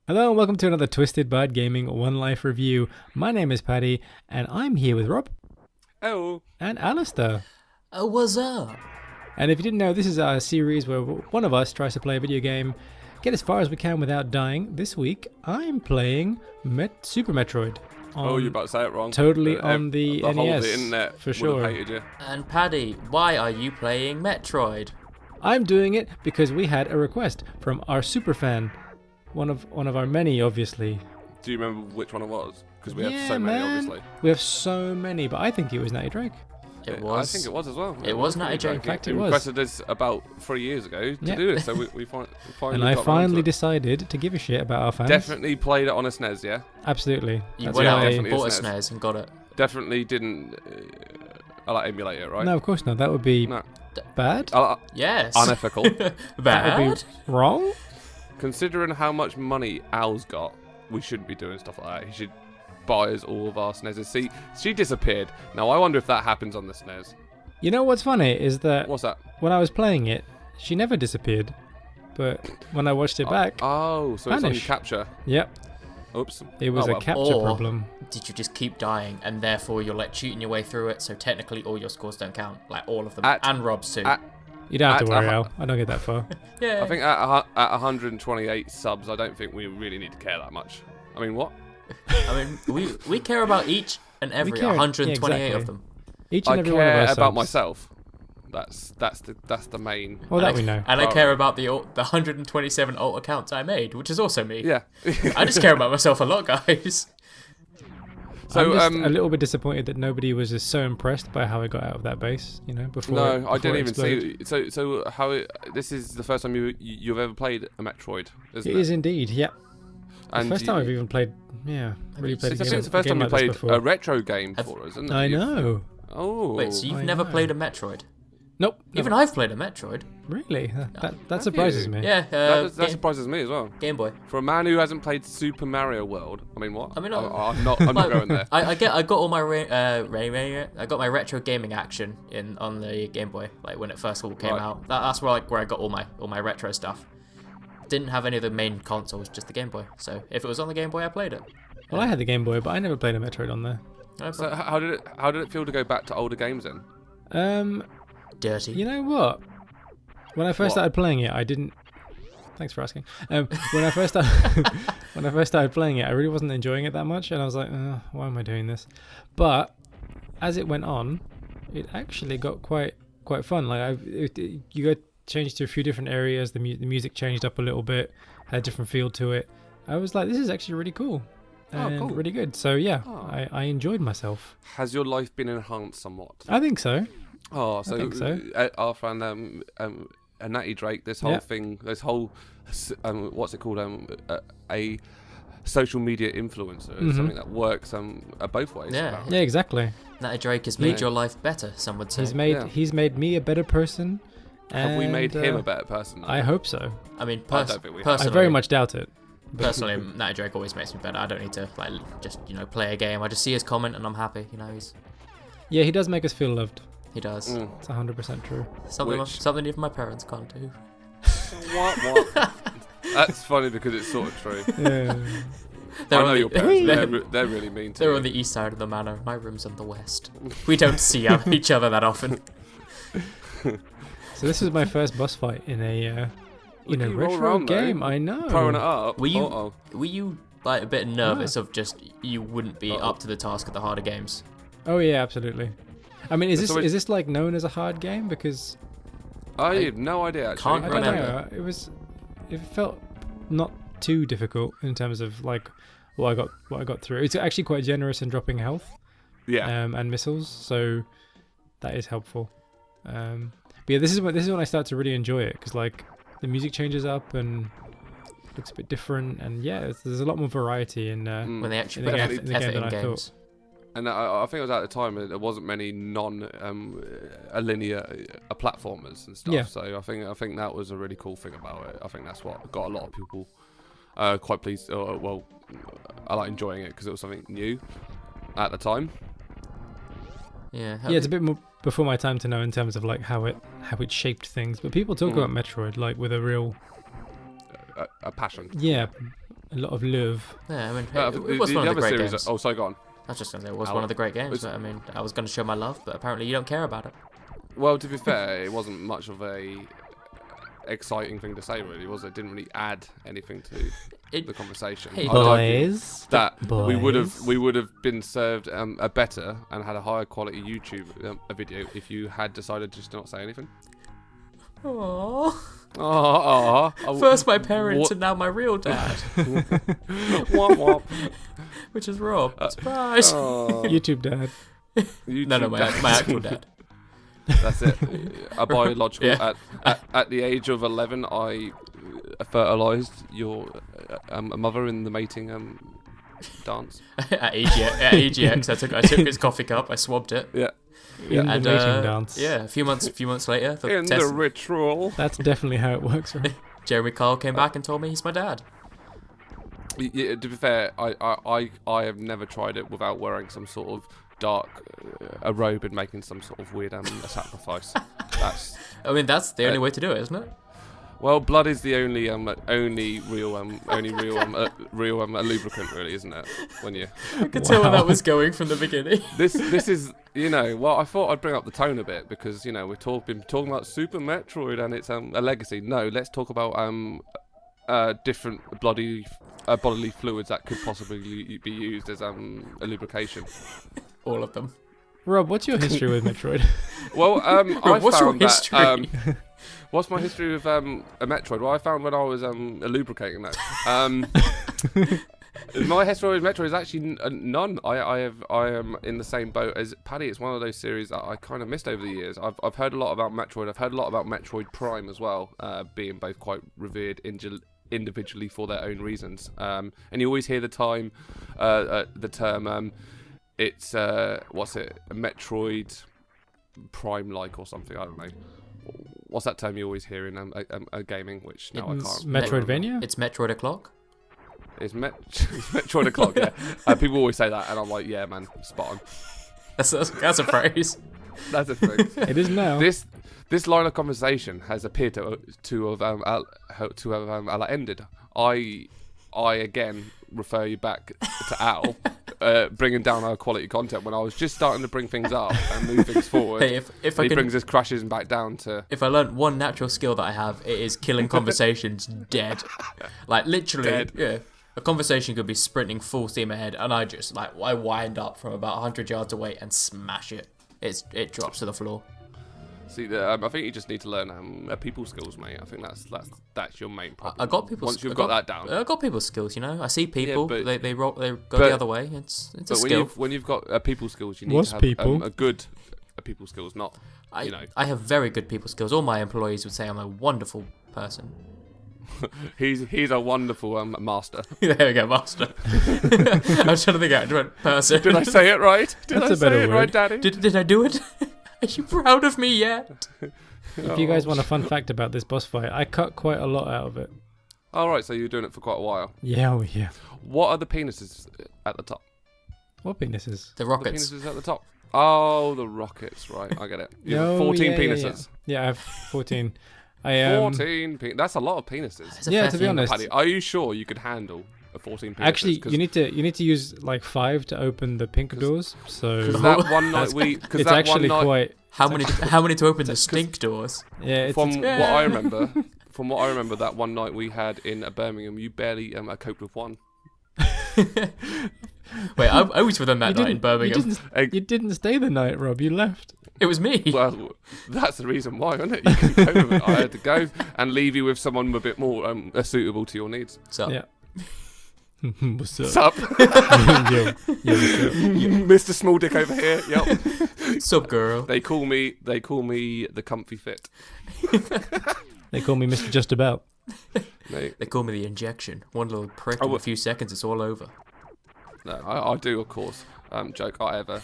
Hello and welcome to another Twisted Bard Gaming One Life review. My name is Paddy and I'm here with Rob. Oh. And Alistair. Oh, what's up? And if you didn't know, this is our series where one of us tries to play a video game, get as far as we can without dying. This week, I'm playing Super Metroid. You're about to say it wrong. Totally on the NES. Whole of the internet for sure. would have hated you. And Paddy, why are you playing Metroid? I'm doing it because we had a request from our super fan. One of our many, obviously. Do you remember which one it was? Because we have Yeah, so many, man. obviously. We have so many, but I think it was Natty Drake. It was. I think it was as well. It was Natty Drake. In fact, He it was. requested us about 3 years ago to do this, so we finally And I got round finally to it. decided to give a shit about our fans. Definitely played it on a SNES, yeah? Absolutely. You That's went out why- and bought a SNES. SNES and got it. Definitely didn't emulate it, right? No, of course not. That would be No. bad. Yes. Unethical. That would Bad? be wrong. Considering how much money Al's got, we shouldn't be doing stuff like that. He should buy us all of our SNESes. See, she disappeared. Now, I wonder if that happens on the SNES. You know what's funny is that What's that? when I was playing it, she never disappeared. But when I watched it back, Oh, so it's on vanish. capture. yep, Oops. it was Oh, a well. capture Or- problem. Did you just keep dying and therefore you're like cheating your way through it, so technically all your scores don't count? Like all of them. And Rob's too. You don't have to at- worry, Al. I don't get that far. Yeah. I think at 128 subs, I don't think we really need to care that much. I mean, what? I mean, we care about each and every care. 128 Yeah, of exactly. them. Each and I every one of care our about subs. myself. That's the main. Well, that And we know. And I Oh. care about the 127 alt accounts I made, which is also me. Yeah. I just care about myself a lot, guys. So I'm just a little bit disappointed that nobody was just so impressed by how I got out of that base. You know, before. no, before I didn't it even exploded. see. So how? This is the first time you've ever played a Metroid, isn't It it? is indeed. Yep. The And first time I've even played. Yeah, really played. I a think game, it's the first a game time you like this played before. a retro game for us, isn't it? I know. Oh. Wait, so you've I never know. played a Metroid? Nope. Even never. I've played a Metroid. Really? That Have surprises you? me. Yeah, that Game, surprises me as well. Game Boy. For a man who hasn't played Super Mario World, I mean, what? I mean, I'm not going there. I got all my I got my retro gaming action on the Game Boy, like when it first all came Right. out. That's where I got all my retro stuff. Didn't have any of the main consoles, just the Game Boy. So if it was on the Game Boy, I played it. Well, I had the Game Boy, but I never played a Metroid on there. No So problem. how did it feel to go back to older games then? Dirty. You know what? When I first What? started playing it, I didn't. Thanks for asking. When I first started, when I first started playing it, I really wasn't enjoying it that much, and I was like, "Why am I doing this?" But as it went on, it actually got quite fun. Like you got changed to a few different areas. The music changed up a little bit, had a different feel to it. I was like, "This is actually really cool." And cool. really good. So yeah, Oh. I enjoyed myself. Has your life been enhanced somewhat? I think so. Oh, so, think so. Our friend Natty Drake, this whole Yeah. thing, this whole what's it called? A social media influencer, is Mhm. something that works both ways. Yeah. apparently. Yeah, exactly. Natty Drake has made Yeah. your life better, some would say. He's made me a better person. Have we made and, him a better person? I hope so. I mean, I don't think we have. I personally, very much doubt it. personally, Natty Drake always makes me better. I don't need to just play a game. I just see his comment and I'm happy. Yeah, he does make us feel loved. He does. Mm. It's 100% true. Something even my parents can't do. What? That's funny because it's sort of true. Yeah. I know your parents. they're, They're really mean to they're you. on the east side of the manor. My room's on the west. We don't see each other that often. So this is my first boss fight in a Look at you roll retro around, though. game. I know. Throwing it up. Were you Uh-oh. were you like a bit nervous of just you wouldn't be up to the task of the harder games? Oh yeah, absolutely. I mean, is It's this always- is this like known as a hard game? Because I have no idea. Actually. Can't I don't remember. know. It felt not too difficult in terms of like what I got through. It's actually quite generous in dropping health. Yeah. And missiles, so that is helpful. But yeah, this is when I start to really enjoy it because like the music changes up and looks a bit different, and yeah, there's a lot more variety in. When they actually In the put game- in the effort game in than I games. And I think it was at the time there wasn't many linear platformers and stuff. Yeah. So I think that was a really cool thing about it. I think that's what got a lot of people quite pleased. I like enjoying it because it was something new at the time. Yeah. Yeah, it's a bit more before my time to know in terms of like how it shaped things. But people talk about Metroid like with a real A passion. yeah a lot of love. Yeah, I mean, it was the one of other the great series. games. Oh, sorry, go on. I was just going to say, it was one of the great games, but I mean, I was going to show my love, but apparently you don't care about it. Well, to be fair, it wasn't much of a exciting thing to say, really, was it? It didn't really add anything to the conversation. Hey, I'd argue Boys. that Boys. we would have been served a better and had a higher quality YouTube a video if you had decided just to not say anything. Aww. Oh, First my parents and now my real dad, womp womp. which is Rob. Surprise! YouTube dad. No, my actual dad. That's it. A biological. Yeah. At the age of 11, I fertilized your mother in the mating dance. At EGX, I took his coffee cup, I swabbed it. Yeah. In the And, mating dance. Yeah, a few months later, The ritual. That's definitely how it works, right? Jeremy Kyle came back and told me he's my dad. Yeah, to be fair, I have never tried it without wearing some sort of dark a robe and making some sort of weird sacrifice. That's That's the only way to do it, isn't it? well, blood is the only real lubricant, really, isn't it? When you I could tell where that was going from the beginning. this is well, I thought I'd bring up the tone a bit because we've been talking about Super Metroid and it's a legacy. No, let's talk about different bodily fluids that could possibly be used as a lubrication. All of them. Rob, what's your history with Metroid? Well, I what's your found history? that. What's my history with a Metroid? Well, I found when I was lubricating that. My history with Metroid is actually none. I am in the same boat as Paddy. It's one of those series that I kind of missed over the years. I've heard a lot about Metroid. I've heard a lot about Metroid Prime as well, being both quite revered individually for their own reasons. And you always hear the term. It's what's it? A Metroid Prime-like or something. I don't know. What's that term you always hear in gaming? Which now I can't. Metroidvania? It's Metroid o'clock. It's Metroid o'clock. Yeah, people always say that, and I'm like, yeah, man, spot on. That's a phrase. That's a thing. It is now. This line of conversation has appeared to have ended. I again refer you back to Al. Bringing down our quality content when I was just starting to bring things up and move things forward. Hey, if he brings his crashes back down to. If I learnt one natural skill that I have, it is killing conversations dead. Like literally, Dead. yeah. A conversation could be sprinting full steam ahead, and I just I wind up from about 100 yards away and smash it. It drops to the floor. See, I think you just need to learn people skills, mate. I think that's your main problem. I got people. Once you've got that down. I got people skills. I see people. but- they go the other way. It's a But skill. when you've got people skills, you need What's to have people? a good people skills, not I have very good people skills. All my employees would say I'm a wonderful person. He's a wonderful master. There we go, master. I was trying to think out of person. Did I say it right? Did That's I a better say it word. right, Daddy? Did I do it? Are you proud of me yet? If you guys want a fun fact about this boss fight, I cut quite a lot out of it. All right, so you were doing it for quite a while. Yeah, oh yeah. What are the penises at the top? What penises? The The rockets. penises at the top. Oh, the rockets, right? I get it. You have Oh, 14 yeah, penises. Yeah, I have 14. 14 that's a lot of penises. It's a Yeah, fair to be thing. honest. Paddy, are you sure you could handle a 14 penises? Actually, 'Cause- you need to use like 5 to open the pink doors. So Because that one night because it's that actually one night, quite How many to open the stink doors? yeah. from It's, what I remember, that one night we had in Birmingham, you barely coped with one. Wait, I was with them that you night in Birmingham. You didn't stay the night, Rob. You left. It was me. Well, that's the reason why, isn't it? You can cope with it. I had to go and leave you with someone a bit more suitable to your needs. So Yeah. What's up? Sup, yo, what's up? Mr. Small Dick over here. Yep. sup, girl. They call me the comfy fit. They call me Mr. Just About. No, They call me the injection. One little prick Oh, in a well- few seconds, it's all over. no, I do, of course. Joke. I have a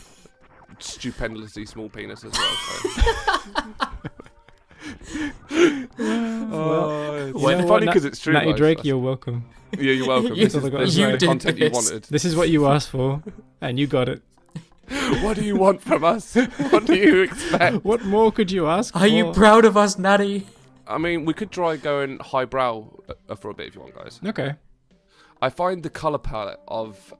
stupendously small penis as well. So. Well, Funny because it's true. Natty guys. Drake, you're welcome. Yeah, you're welcome. You- This is you the did content you this. wanted. This is what you asked for, and you got it. What do you want from us? What do you expect? What more could you ask Are you for? proud of us, Natty? I mean, we could try going highbrow for a bit if you want, guys. Okay. I find the color palette of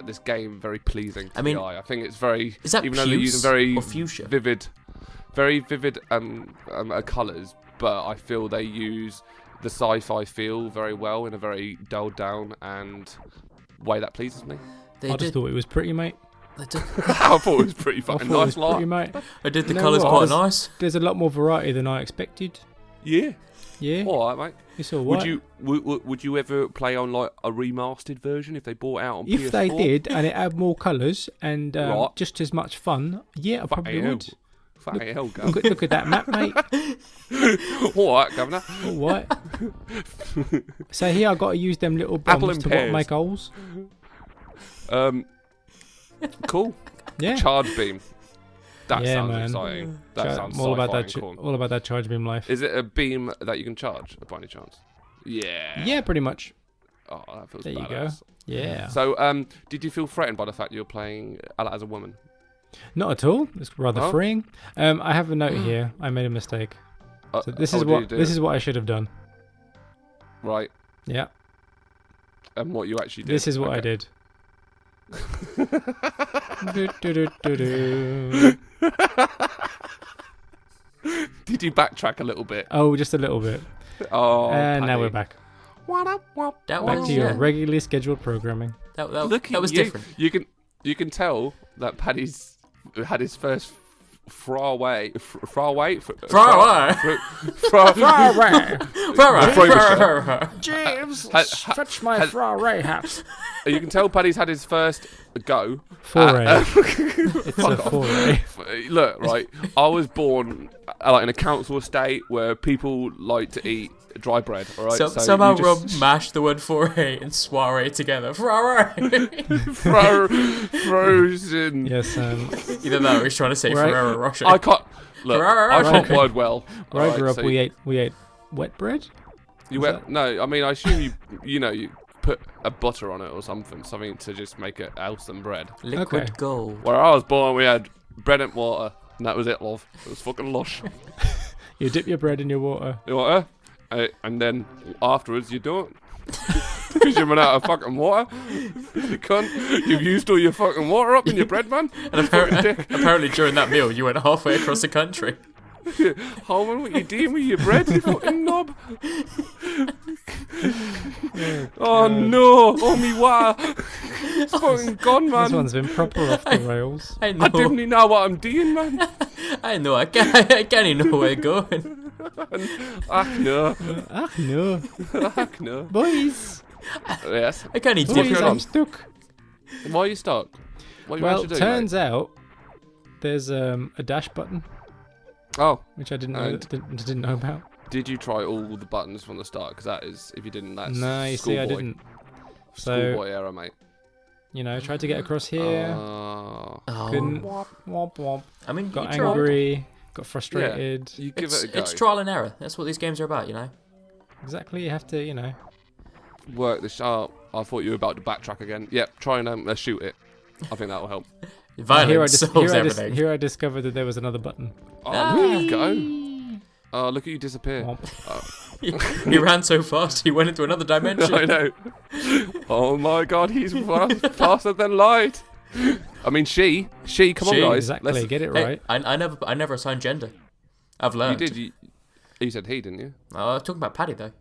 this game very pleasing to the eye. I think it's very, is that even though they're using very or fuchsia? vivid colors, but I feel they use the sci-fi feel very well in a very dulled down and way that pleases me. I just thought it was pretty, mate. I thought it was pretty fucking nice, pretty, mate. I did the You know colours what? quite nice. There's a lot more variety than I expected. Yeah. Yeah. All right, mate. It's all right. Would you ever play on like a remastered version if they brought it out on PS4? If they did, and it had more colours and Right. just as much fun, yeah, I probably would. Fucking hell, Gov. Look at that map, mate. All right, Governor. All right. So here I got to use them little Apple bombs and to pears. make holes. Cool. Yeah. Charge beam. That Yeah, sounds man. exciting. That sounds all about sci-fi that. and cool. All about that charge beam life. Is it a beam that you can charge by any chance? Yeah. Yeah, pretty much. Oh, that feels There you go. badass. Yeah. So, did you feel threatened by the fact you were playing Ella as a woman? Not at all. It's rather Oh. freeing. I have a note here. I made a mistake. So this is what I should have done. Right. Yeah. And what you actually did. This is what I Okay. did. Do-do-do-do-do. Did you backtrack a little bit? Oh, just a little bit. Oh, And now Paddy. we're back. That Back was to your regularly scheduled programming. that Look at was you. different. You can tell that Paddy's had his first far away. James, fetch my Ferrari hat. You can tell Paddy's had his first go. Foray. It's a foray. Look, right. I was born like in a council estate where people like to eat dry bread. All right. So, So somehow you just- Rob mashed the word foray and soiree together. frozen. Yes, Either that or he's trying to say Right. Ferrero Rocher. I can't. Look, I can't Right. word well. where I alright, grew up, so we ate wet bread. You went, no, I mean, I assume you put a butter on it or something to just make it else than bread. Liquid Okay. gold. Where I was born, we had bread and water, and that was it, love. It was fucking lush. You dip your bread in your water. You water, and then afterwards you don't. Because you run out of fucking water. You cunt. You've used all your fucking water up in your bread, man. And apparently during that meal you went halfway across the country. Holman, what you doing with your bread, you fucking knob? Oh no! Oh me water! It's fucking gone, man. This one's been proper off the rails. I I know. didn't even know what I'm doing, man. I know. I can't even know where we're going. Ah no, Ah no, ah no. boys, Yes. I can't even What's boys, going I'm on? stuck. Why are you stuck? What are you Well, actually doing, turns out there's a dash button, mate? Oh, which I didn't And- didn't know about. did you try all the buttons from the start? Because that is, if you didn't, that's No, you see, I schoolboy. didn't. So Schoolboy era, mate. tried to get across here, Oh. couldn't. Womp womp. I mean, Got you tried. angry, got frustrated. You give It's, it a go. it's trial and error. That's what these games are about, you know. Exactly, you have to, Work the sharp. I thought you were about to backtrack again. Yep, try and shoot it. I think that will help. Violence solves everything. Here I discovered that there was another button. Oh, Ah. there you go. Oh, look at you disappear. Womp. He ran so fast, he went into another dimension. I know. Oh my god, he's faster than light. I mean, she. Come on, She, guys. Exactly, get it Hey, right. I never assigned gender. I've You learned. did. You said he, didn't you? I was talking about Paddy though.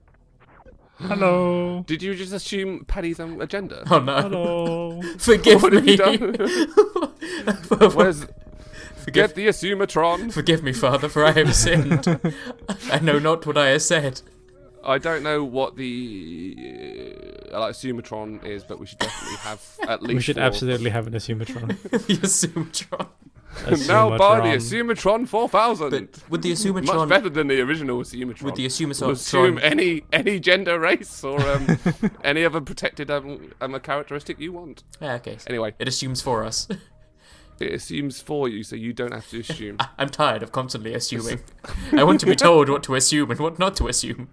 Hello. Did you just assume Paddy's agenda? Oh no. Hello. Forgive What have me. you done? Where's get the Assumatron? Forgive me, Father, for I have sinned. I know not what I have said. I don't know what the Assumatron is, but we should definitely have at least. We should 4. absolutely have an Assumatron. The Assumatron. Now buy the Assumatron. Assumatron 4000. But with the Much Assumatron, better than the original Assumatron. with the Assume Assumatron, any gender, race, or any other protected characteristic you want. yeah, okay. Anyway, It assumes for us. it assumes for you, so you don't have to assume. I'm tired of constantly assuming. I want to be told what to assume and what not to assume.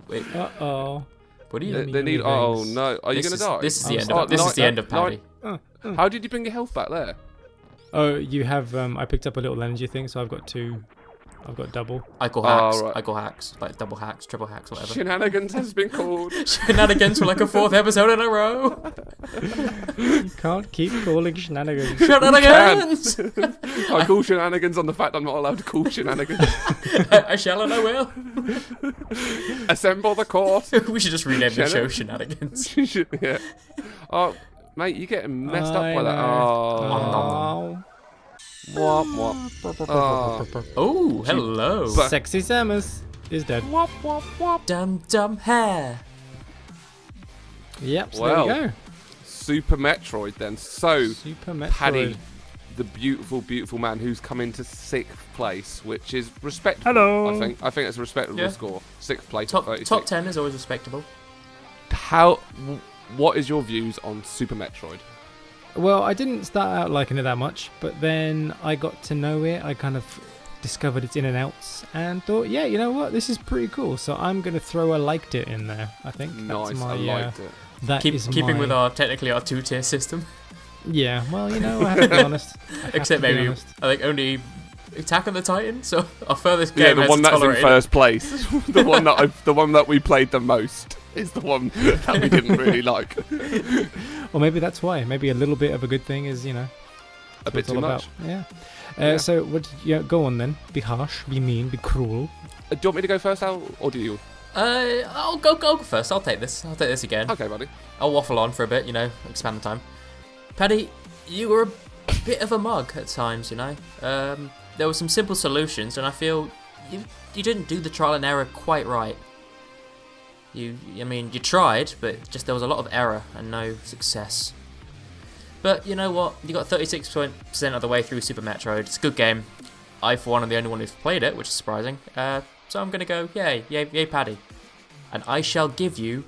Wait, Uh-oh. what do you? They need. Oh no! Are you This gonna is- die? This is the I'm end. sorry. Of, this is the end of Paddy. How did you bring your health back there? Oh, you have, I picked up a little energy thing, so I've got 2 I've got double. I call hacks. right. I call hacks. Like double hacks, triple hacks, whatever. Shenanigans has been called. Shenanigans for like a 4th episode in a row. You can't keep calling shenanigans. Shenanigans! I call shenanigans on the fact I'm not allowed to call shenanigans. I shall and I will. Assemble the court. We should just rename the show Shenanigans. Yeah. Oh, mate, you're getting messed up I by that. know. Oh. Wop, wop. Oh. Oh, hello. But- Sexy Samus is dead. Wop, wop, wop. Dumb hair. Yep, so Well, there you go. Super Metroid then. So, Super Metroid. Paddy, the beautiful, beautiful man who's come into 6th place, which is respectable. Hello. I think it's a respectable Yeah. score. 6th place. Top 36. 10 is always respectable. What is your views on Super Metroid? Well, I didn't start out liking it that much, but then I got to know it. I kind of discovered its in and outs and thought, yeah, you know what, this is pretty cool. So I'm going to throw a liked it in there. I think Nice, that's my, I liked it. that is Keeping my- with our technically our 2-tier system. Yeah, well, you know, I have to be honest. I have Except to be maybe honest. I think only Attack on the Titan. So our furthest Yeah, game the has one that's in tolerated. first place. the one that we played the most is the one that we didn't really like. Or maybe that's why. Maybe a little bit of a good thing is, you know, A what bit it's all too much. about. Yeah. Yeah. So, go on then. Be harsh, be mean, be cruel. Do you want me to go first, Al, or do you? I'll go first. I'll take this again. Okay, buddy. I'll waffle on for a bit, expand the time. Paddy, you were a bit of a mug at times, There were some simple solutions, and I feel you didn't do the trial and error quite right. You tried, but just there was a lot of error and no success. But you know what? You got 36% of the way through Super Metroid. It's a good game. I, for one, am the only one who's played it, which is surprising. So I'm gonna go, yay, Paddy. And I shall give you.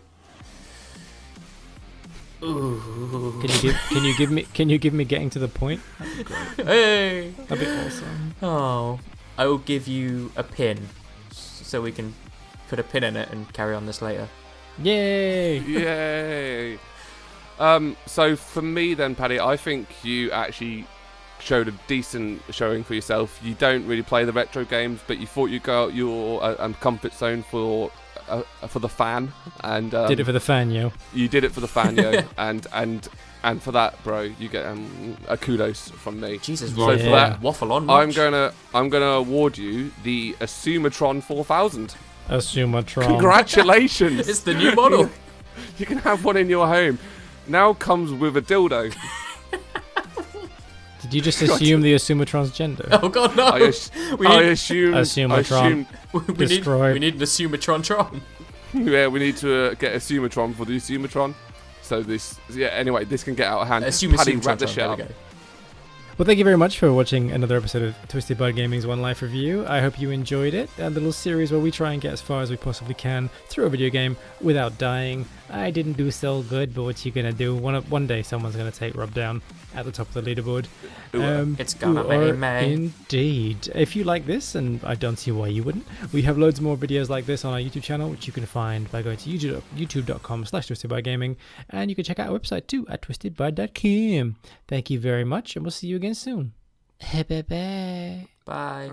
Ooh. Can you give me getting to the point? That'd be great. Hey. That'd be awesome. Oh, I will give you a pin, so we can put a pin in it and carry on this later. Yay! Yay! So for me then, Paddy, I think you actually showed a decent showing for yourself. You don't really play the retro games, but you thought you'd go out your comfort zone for the fan, and Did it for the fan, yo. you did it for the fan, yo, and for that, bro, you get a kudos from me. Jesus, So right. for that, waffle on. I'm much? gonna award you the Asumatron 4000. Asumatron. Congratulations! It's the new model. You can have one in your home. Now comes with a dildo. Did you just assume the Asumatron's gender? Oh God, no! I we assume. Asumatron. need destroyed. we need the Sumatron. Yeah, we need to get a Sumatron for the Sumatron. So anyway, this can get out of hand. Paddy, wrap the shit up. Well, thank you very much for watching another episode of Twisted Bird Gaming's One Life Review. I hope you enjoyed it. A little series where we try and get as far as we possibly can through a video game without dying. I didn't do so good, but what you gonna do? One day someone's gonna take Rob down at the top of the leaderboard. It's gonna Or be me. Indeed. If you like this, and I don't see why you wouldn't, we have loads more videos like this on our YouTube channel, which you can find by going to youtube.com/twistedbirdgaming, and you can check out our website too at twistedbird.com. Thank you very much, and we'll see you again soon. Bye. Bye.